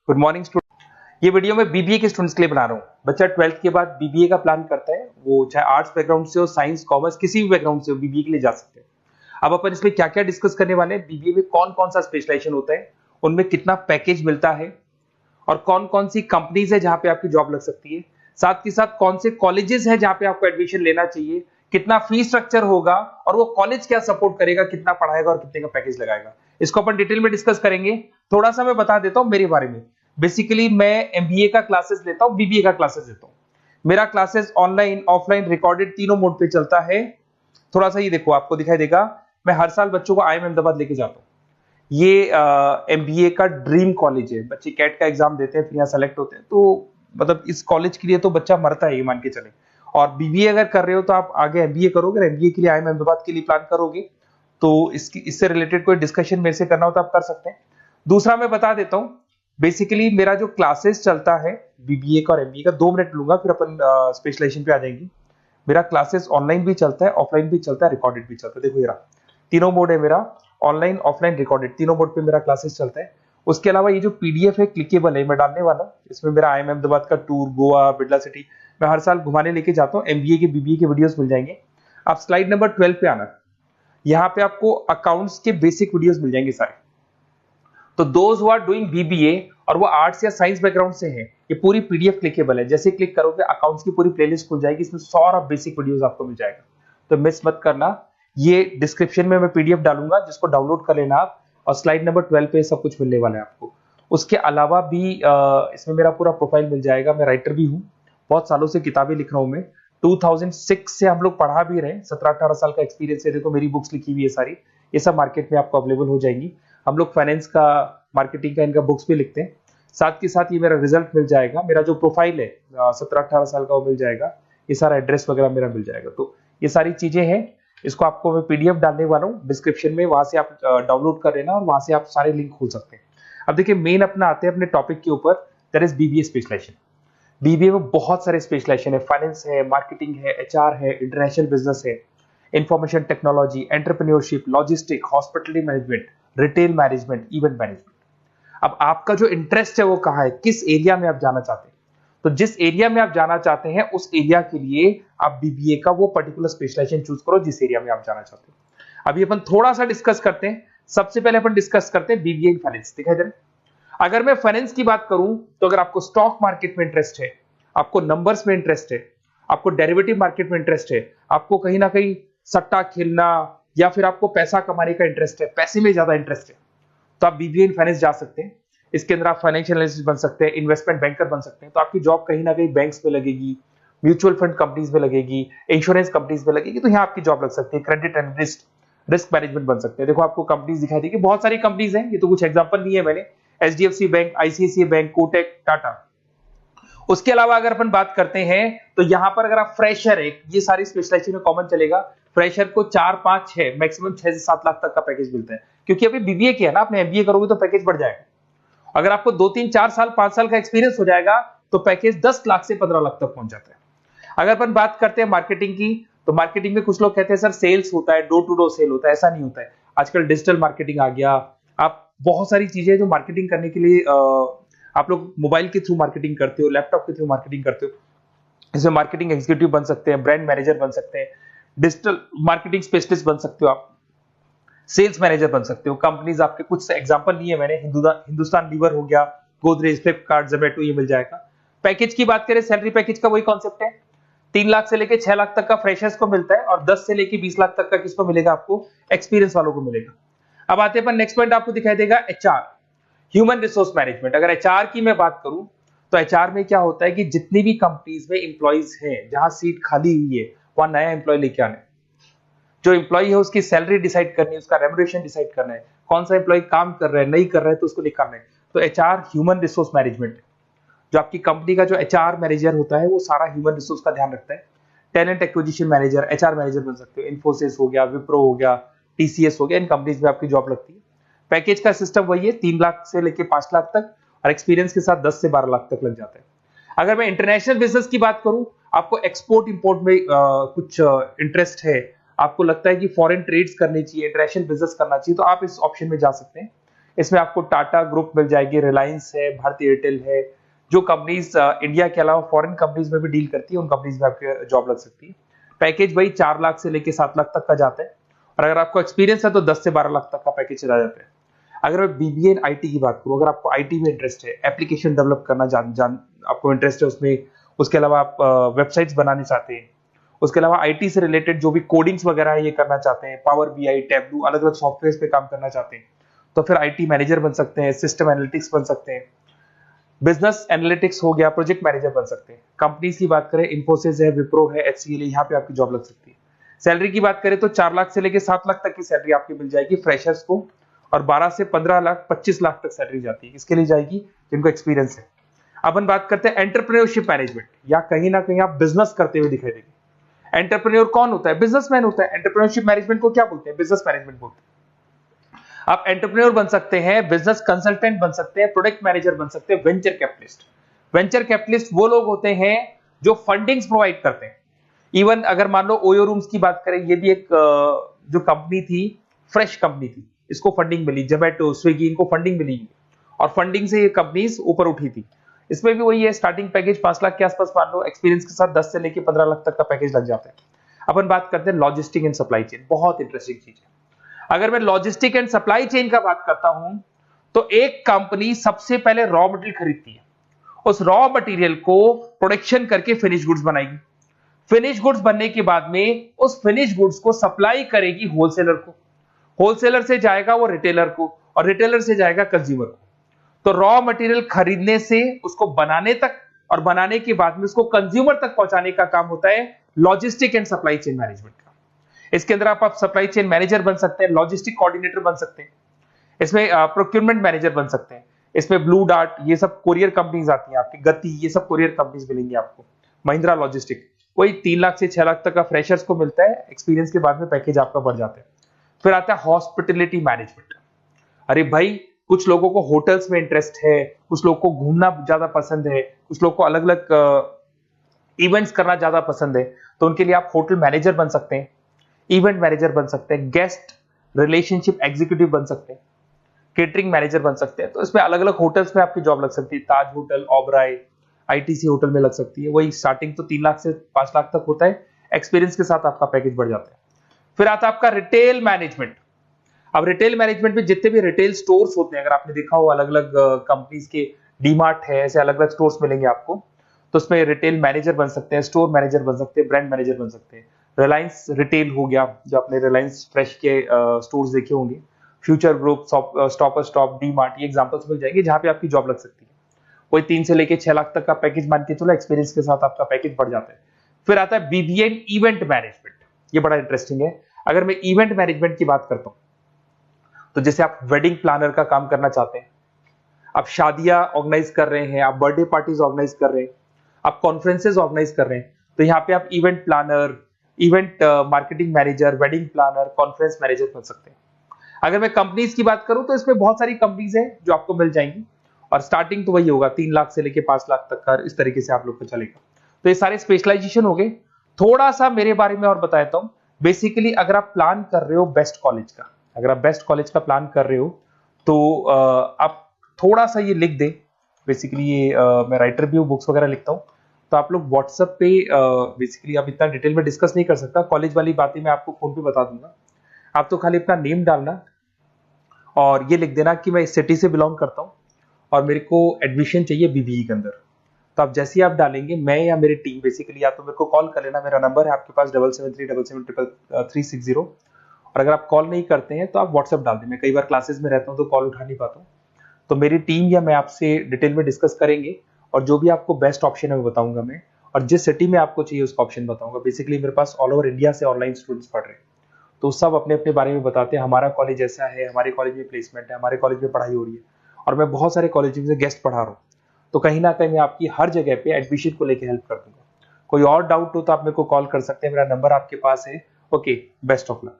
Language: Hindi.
Good morning student. ये वीडियो मैं बीबीए के स्टूडेंट्स के लिए बना रहा हूँ। बच्चा 12th के बाद बीबीए का प्लान करता है, वो चाहे आर्ट्स बैकग्राउंड से हो, साइंस, कॉमर्स, किसी भी बैकग्राउंड से हो, बीबीए के लिए जा सकते हैं। अब अपन इसमें क्या क्या डिस्कस करने वाले हैं, बीबीए में कौन कौन सा स्पेशलाइजेशन होता है, उनमें कितना पैकेज मिलता है और कौन कौन सी कंपनीज है जहां पे आपकी जॉब लग सकती है, साथ के साथ कौन से कॉलेजेस है जहां पे आपको एडमिशन लेना चाहिए, कितना फीस स्ट्रक्चर होगा और वो कॉलेज क्या सपोर्ट करेगा, कितना पढ़ाएगा और कितने का पैकेज लगाएगा, इसको अपन डिटेल में डिस्कस करेंगे। थोड़ा सा मैं बता देता हूं मेरे बारे में। बेसिकली मैं एमबीए का क्लासेस लेता हूं, बीबीए का क्लासेस लेता हूं। मेरा क्लासेस ऑनलाइन, ऑफलाइन, रिकॉर्डेड तीनों मोड पे चलता है। थोड़ा सा ये देखो, आपको दिखाई देगा, मैं हर साल बच्चों को आईएम अहमदाबाद लेके जाता हूँ। ये एमबीए का ड्रीम कॉलेज है। बच्चे कैट का एग्जाम देते हैं, फिर यहाँ सेलेक्ट होते हैं, तो मतलब इस कॉलेज के लिए तो बच्चा मरता है, ये मान के चले। और बीबीए अगर कर रहे हो तो आप आगे एमबीए करोगे, एमबीए के लिए आईएम अहमदाबाद के लिए प्लान करोगे, तो इससे रिलेटेड कोई डिस्कशन मेरे से करना हो तो आप कर सकते हैं। दूसरा मैं बता देता हूँ, बेसिकली मेरा जो क्लासेस चलता है बीबीए का और एमबीए का, 2 मिनट लूंगा फिर अपन स्पेशलाइजेशन पे आ जाएंगे। मेरा क्लासेस ऑनलाइन भी चलता है, ऑफलाइन भी चलता है, रिकॉर्डेड भी चलता है। देखो ये रहा, तीनों मोड है मेरा, ऑनलाइन, ऑफलाइन, रिकॉर्डेड, तीनों मोड पे मेरा क्लासेस चलता है। उसके अलावा ये जो पीडीएफ है क्लिकेबल है, मैं डालने वाला हूँ। इसमें मेरा आईएम अहमदाबाद का टूर, गोवा, बिरला सिटी, मैं हर साल घुमाने लेके जाता हूँ। एमबीए के, बीबीए के वीडियोस मिल जाएंगे। आप स्लाइड नंबर 12 पे आना, यहाँ पे आपको अकाउंट्स के बेसिक वीडियोस मिल जाएंगे सारे। तो those who are doing BBA और वो आर्ट्स या साइंस बैकग्राउंड से हैं, ये पूरी पीडीएफ क्लिकेबल है। जैसे क्लिक करोगे अकाउंट्स की पूरी प्लेलिस्ट खुल जाएगी, इसमें सारा बेसिक वीडियोस आपको मिल जाएगा, तो मिस मत करना। ये डिस्क्रिप्शन में मैं पीडीएफ डालूंगा, जिसको डाउनलोड कर लेना आप, और स्लाइड नंबर 12 पे सब कुछ मिलने वाला है आपको। उसके अलावा भी इसमें मेरा पूरा प्रोफाइल मिल जाएगा। मैं राइटर भी हूँ, बहुत सालों से किताबें लिख रहा हूँ मैं। 2006 से हम लोग पढ़ा भी रहे, 17-18 साल का एक्सपीरियंस है। देखो मेरी बुक्स लिखी हुई है सारी, ये सब मार्केट में आपको अवेलेबल हो जाएंगी। हम लोग फाइनेंस का, मार्केटिंग का, इनका बुक्स भी लिखते हैं। साथ के साथ ये मेरा रिजल्ट मिल जाएगा, मेरा जो प्रोफाइल है 17-18 साल का वो मिल जाएगा, ये सारा एड्रेस वगैरह मेरा मिल जाएगा। तो ये सारी चीजें हैं, इसको आपको मैं पीडीएफ डालने वाला हूँ डिस्क्रिप्शन में, वहां से आप डाउनलोड कर लेना और वहां से आप सारे लिंक खोल सकते हैं। अब देखिए मेन अपना आते हैं अपने टॉपिक के ऊपर, that is BBA specialisation. BBA में बहुत सारे स्पेशलाइजेशन है, फाइनेंस है, मार्केटिंग है, एचआर है, इंटरनेशनल बिजनेस है, information technology, entrepreneurship, logistic, hospitality management, retail management, event management. अब आपका जो इंटरेस्ट है वो कहाँ है, किस एरिया में आप जाना चाहते हैं, तो जिस एरिया में आप जाना चाहते हैं उस एरिया के लिए आप बीबीए का वो पर्टिकुलर स्पेशलाइजेशन चूज करो जिस एरिया में आप जाना चाहते हो। अभी अपन थोड़ा सा डिस्कस करते हैं। सबसे पहले अपन डिस्कस करते हैं बीबीए इन फाइनेंस। दिखाई दे रहा है? अगर मैं फाइनेंस की बात करूं तो अगर आपको स्टॉक मार्केट में इंटरेस्ट है, आपको नंबर्स में इंटरेस्ट है, आपको डेरिवेटिव मार्केट में इंटरेस्ट है, आपको कहीं ना कहीं सट्टा खेलना या फिर आपको पैसा कमाने का इंटरेस्ट है, पैसे में ज्यादा इंटरेस्ट है, तो आप बीबीए इन फाइनेंस जा सकते हैं। इसके अंदर आप फाइनेंशियल एनालिस्ट बन सकते हैं, इन्वेस्टमेंट बैंकर बन सकते हैं। तो आपकी जॉब कहीं ना कहीं बैंक्स में लगेगी, म्यूचुअल फंड कंपनीज में लगेगी, इंश्योरेंस कंपनीज में लगेगी, तो यहाँ आपकी जॉब लग सकती है। क्रेडिट एनालिस्ट, रिस्क मैनेजमेंट बन सकते हैं। देखो आपको कंपनीज दिखाई देगी, बहुत सारी कंपनीज हैं, ये तो कुछ एग्जांपल नहीं है मैंने, HDFC bank, ICICI bank, Kotak, Tata. उसके अलावा अगर अपन बात करते हैं तो यहाँ पर अगर आप फ्रेशर है, ये सारी स्पेशलाइजेशन में कॉमन चलेगा। फ्रेशर को 4, 5, 6, मैक्सिमम 6 से 7 लाख तक का पैकेज मिलता है, क्योंकि अभी बीबीए किया ना आपने, एमबीए करोगे तो पैकेज बढ़ जाएगा। अगर आपको 2, 3, 4 साल, 5 साल का एक्सपीरियंस हो जाएगा तो पैकेज 10 लाख से 15 लाख तक पहुंच जाता है। अगर अपन बात करते हैं मार्केटिंग की, तो मार्केटिंग में कुछ लोग कहते हैं सर सेल्स होता है, डोर टू डोर सेल होता है, ऐसा नहीं होता है। आजकल डिजिटल मार्केटिंग आ गया, आप बहुत सारी चीजें जो मार्केटिंग करने के लिए आप लोग मोबाइल के थ्रू मार्केटिंग करते हो, लैपटॉप के थ्रू मार्केटिंग करते हो। इसमें मार्केटिंग एग्जीक्यूटिव बन सकते हैं, ब्रांड मैनेजर बन सकते हैं, डिजिटल मार्केटिंग स्पेशलिस्ट बन सकते हो, आप सेल्स मैनेजर बन सकते हो। कंपनीज आपके कुछ एग्जांपल लिए मैंने, हिंदुस्तान लीवर हो गया, गोदरेज, फ्लिपकार्ट, जोमेटो, ये मिल जाएगा। पैकेज की बात करें, सैलरी पैकेज का वही कॉन्सेप्ट है, 3 लाख से लेके 6 लाख तक का फ्रेशर्स को मिलता है और 10 से लेके 20 लाख तक का किसको मिलेगा, आपको एक्सपीरियंस वालों को मिलेगा। अब आते हैं नेक्स्ट पॉइंट, आपको दिखाई देगा एचआर, ह्यूमन रिसोर्स मैनेजमेंट। अगर एचआर की मैं बात करूं तो एचआर में क्या होता है कि जितनी भी कंपनीज में इंप्लॉइज हैं, जहां सीट खाली हुई है वहां नया इंप्लॉय लेके आना है। जो इंप्लॉय है उसकी सैलरी डिसाइड करनी है, उसका रेम्युनरेशन डिसाइड करना है, कौन सा इंप्लॉय काम कर रहा है, नहीं कर रहा है तो उसको निकालना है। तो एचआर ह्यूमन रिसोर्स मैनेजमेंट, जो आपकी कंपनी का जो एचआर मैनेजर होता है वो सारा ह्यूमन रिसोर्स का ध्यान रखता है। Talent acquisition manager, HR manager बन सकते हो। इन्फोसिस हो गया, विप्रो हो गया, टीसीएस हो गया, इन कंपनीज में आपकी जॉब लगती है। पैकेज का सिस्टम वही है, 3 लाख से लेके 5 लाख तक, और एक्सपीरियंस के साथ 10 से 12 लाख तक लग जाता है। अगर मैं इंटरनेशनल बिजनेस की बात करूं, आपको एक्सपोर्ट इंपोर्ट में कुछ इंटरेस्ट है, आपको लगता है कि फॉरेन ट्रेड्स करनी चाहिए, इंटरनेशनल बिजनेस करना चाहिए, तो आप इस ऑप्शन में जा सकते हैं। इसमें आपको टाटा ग्रुप मिल जाएगी, रिलायंस है, भारतीय एयरटेल है, जो कंपनीज इंडिया के अलावा फॉरेन कंपनीज में भी डील करती है, उन कंपनीज में आपकी जॉब लग सकती है। पैकेज वही 4 लाख से लेके 7 लाख तक का जाता है, और अगर आपको एक्सपीरियंस है तो 10 से 12 लाख तक का पैकेज चला जाता है। अगर मैं बीबीए इन आईटी की बात करूं, अगर आपको आईटी में इंटरेस्ट है, एप्लीकेशन डेवलप करना आपको इंटरेस्ट है उसमें, उसके अलावा आप वेबसाइट्स बनाने चाहते हैं, उसके अलावा आईटी से रिलेटेड जो भी कोडिंग्स वगैरह है ये करना चाहते हैं, पावर बीआई, टैबलू, अलग अलग सॉफ्टवेयर पे काम करना चाहते हैं, तो फिर आईटी मैनेजर बन सकते हैं, सिस्टम एनालिटिक्स बन सकते हैं, बिजनेस एनालिटिक्स हो गया, प्रोजेक्ट मैनेजर बन सकते हैं। कंपनीज की बात करें, इन्फोसिस है, विप्रो है, एचसीएल है, यहाँ पे आपकी जॉब लग सकती है। सैलरी की बात करें तो 4 लाख से लेके 7 लाख तक की सैलरी आपकी मिल जाएगी फ्रेशर्स को, और 12 से 15 लाख 25 लाख तक सैलरी जाती है। इसके लिए जाएगी जिनको एक्सपीरियंस है। अपन बात करते हैं एंटरप्रेन्योरशिप मैनेजमेंट, या कहीं ना कहीं आप बिजनेस करते हुए दिखाई देंगे। एंटरप्रेन्योर कौन होता है? बिजनेसमैन होता है। एंटरप्रेन्योरशिप मैनेजमेंट को क्या बोलते हैं? बिजनेस मैनेजमेंट बोलते हैं। आप एंटरप्रेन्योर बन सकते हैं, बिजनेस कंसल्टेंट बन सकते हैं, प्रोडक्ट मैनेजर बन सकते हैं, वेंचर कैपिटलिस्ट। वेंचर कैपिटलिस्ट वो लोग होते हैं जो फंडिंग्स प्रोवाइड करते हैं। इवन अगर मान लो ओयो रूम्स की बात करें, ये भी एक जो कंपनी थी, फ्रेश कंपनी थी, इसको फंडिंग मिली, जोमेटो, स्विगी, इनको फंडिंग मिली, और फंडिंग से ये कंपनीज ऊपर उठी थी। इसमें भी वही है, स्टार्टिंग पैकेज 5 लाख के आसपास मान लो, एक्सपीरियंस के साथ 10 से लेके 15 लाख तक का पैकेज लग जाता है। अपन बात करते हैं लॉजिस्टिक एंड सप्लाई चेन, बहुत इंटरेस्टिंग चीज है। अगर मैं लॉजिस्टिक एंड सप्लाई चेन का बात करता हूं, तो एक कंपनी सबसे पहले रॉ मटेरियल खरीदती है, उस रॉ मटेरियल को प्रोडक्शन करके फिनिश गुड्स बनाएगी। फिनिश गुड्स बनने के बाद में उस फिनिश गुड्स को सप्लाई करेगी होलसेलर को, होलसेलर से जाएगा वो रिटेलर को, और रिटेलर से जाएगा कंज्यूमर को। तो रॉ मटेरियल खरीदने से उसको बनाने तक, और बनाने के बाद में उसको कंज्यूमर तक पहुंचाने का काम होता है logistic and supply chain management का। इसके अंदर आप सप्लाई चेन मैनेजर बन सकते हैं, लॉजिस्टिक कोऑर्डिनेटर बन सकते हैं, इसमें प्रोक्योरमेंट मैनेजर बन सकते हैं, इसमें ब्लू डार्ट, ये सब कोरियर कंपनीज आती हैं आपकी, गति, ये सब कोरियर कंपनीज मिलेंगी आपको, महिंद्रा लॉजिस्टिक। वही 3 लाख से 6 लाख तक का फ्रेशर्स को मिलता है, एक्सपीरियंस के बाद में पैकेज आपका बढ़ जाता है। फिर आता है हॉस्पिटलिटी मैनेजमेंट। अरे भाई, कुछ लोगों को होटल्स में इंटरेस्ट है, कुछ लोगों को घूमना ज्यादा पसंद है, कुछ लोगों को अलग अलग इवेंट्स करना ज्यादा पसंद है, तो उनके लिए आप होटल मैनेजर बन सकते हैं, इवेंट मैनेजर बन सकते हैं, गेस्ट रिलेशनशिप एग्जीक्यूटिव बन सकते हैं, केटरिंग मैनेजर बन सकते हैं। तो इसमें अलग अलग होटल्स में आपकी जॉब लग सकती है, ताज होटल, ओबराय, आईटीसी होटल में लग सकती है। वही स्टार्टिंग तो 3 लाख से 5 लाख तक होता है, एक्सपीरियंस के साथ आपका पैकेज बढ़ जाता है। फिर आता है आपका रिटेल मैनेजमेंट। अब रिटेल मैनेजमेंट में जितने भी रिटेल स्टोर्स होते हैं, अगर आपने देखा हो अलग अलग कंपनीज के, डीमार्ट है, ऐसे अलग अलग स्टोर्स मिलेंगे आपको, तो उसमें रिटेल मैनेजर बन सकते हैं, स्टोर मैनेजर बन सकते हैं, ब्रांड मैनेजर बन सकते हैं। रिलायंस रिटेल हो गया, जो आपने रिलायंस फ्रेश के स्टोर्स देखे होंगे, future group, stop stop, DMart, ये एग्जांपल्स मिल जाएंगे जहां पे आपकी जॉब लग सकती है। कोई 3 से लेके 6 लाख तक का पैकेज मान के चलो, एक्सपीरियंस के साथ आपका पैकेज बढ़ जाता है। फिर आता है बीबीए इवेंट मैनेजमेंट, ये बड़ा इंटरेस्टिंग है। अगर मैं इवेंट मैनेजमेंट की बात करता हूं, तो जैसे आप वेडिंग प्लानर का काम करना चाहते हैं, आप शादियां ऑर्गेनाइज कर रहे हैं, आप बर्थडे पार्टीज ऑर्गेनाइज कर रहे हैं, आप कॉन्फ्रेंसेज ऑर्गेनाइज कर रहे हैं, तो यहाँ पे आप event planner, event marketing manager, wedding planner, conference manager बन सकते हैं। अगर मैं कंपनीज की बात करूं, तो इसमें बहुत सारी कंपनीज हैं जो आपको मिल जाएंगी, और स्टार्टिंग तो वही होगा 3 लाख से लेके 5 लाख तक का, इस तरीके से आप लोग को चलेगा। तो ये सारे स्पेशलाइजेशन हो गए। थोड़ा सा मेरे बारे में और बताता हूं। बेसिकली अगर आप प्लान कर रहे हो बेस्ट कॉलेज का, अगर आप बेस्ट कॉलेज का प्लान कर रहे हो, तो आप थोड़ा सा ये लिख दें। बेसिकली ये मैं राइटर भी हूँ, बुक्स वगैरह लिखता हूँ, तो आप लोग व्हाट्सएप पे, बेसिकली आप इतना डिटेल में डिस्कस नहीं कर सकता, कॉलेज वाली बातें मैं आपको फोन पे बता दूंगा। आप तो खाली अपना नेम डालना और ये लिख देना कि मैं इस सिटी से बिलोंग करता हूँ और मेरे को एडमिशन चाहिए बीबीए के अंदर। तो आप जैसे ही आप डालेंगे, मैं या मेरी टीम बेसिकली, या तो मेरे को कॉल कर लेना, मेरा नंबर है आपके पास 7737773360। और अगर आप कॉल नहीं करते हैं तो आप व्हाट्सएप डाल दें। मैं कई बार क्लासेस में रहता हूँ तो कॉल उठा नहीं पाता हूँ, तो मेरी टीम या मैं आपसे डिटेल में डिस्कस करेंगे, और जो भी आपको बेस्ट ऑप्शन है वो बताऊंगा मैं, और जिस सिटी में आपको चाहिए उसका ऑप्शन बताऊंगा। बेसिकली मेरे पास ऑल ओवर इंडिया से ऑनलाइन स्टूडेंट्स पढ़ रहे हैं, तो सब अपने अपने बारे में बताते हैं, हमारा कॉलेज ऐसा है, हमारे कॉलेज में प्लेसमेंट है, हमारे कॉलेज में पढ़ाई हो रही है, और मैं बहुत सारे कॉलेज में गेस्ट पढ़ा रहा हूँ। तो कहीं ना कहीं मैं आपकी हर जगह पे एडमिशन को लेकर हेल्प कर दूंगा। कोई और डाउट हो तो आप मेरे को कॉल कर सकते हैं, मेरा नंबर आपके पास है। Okay, best of luck.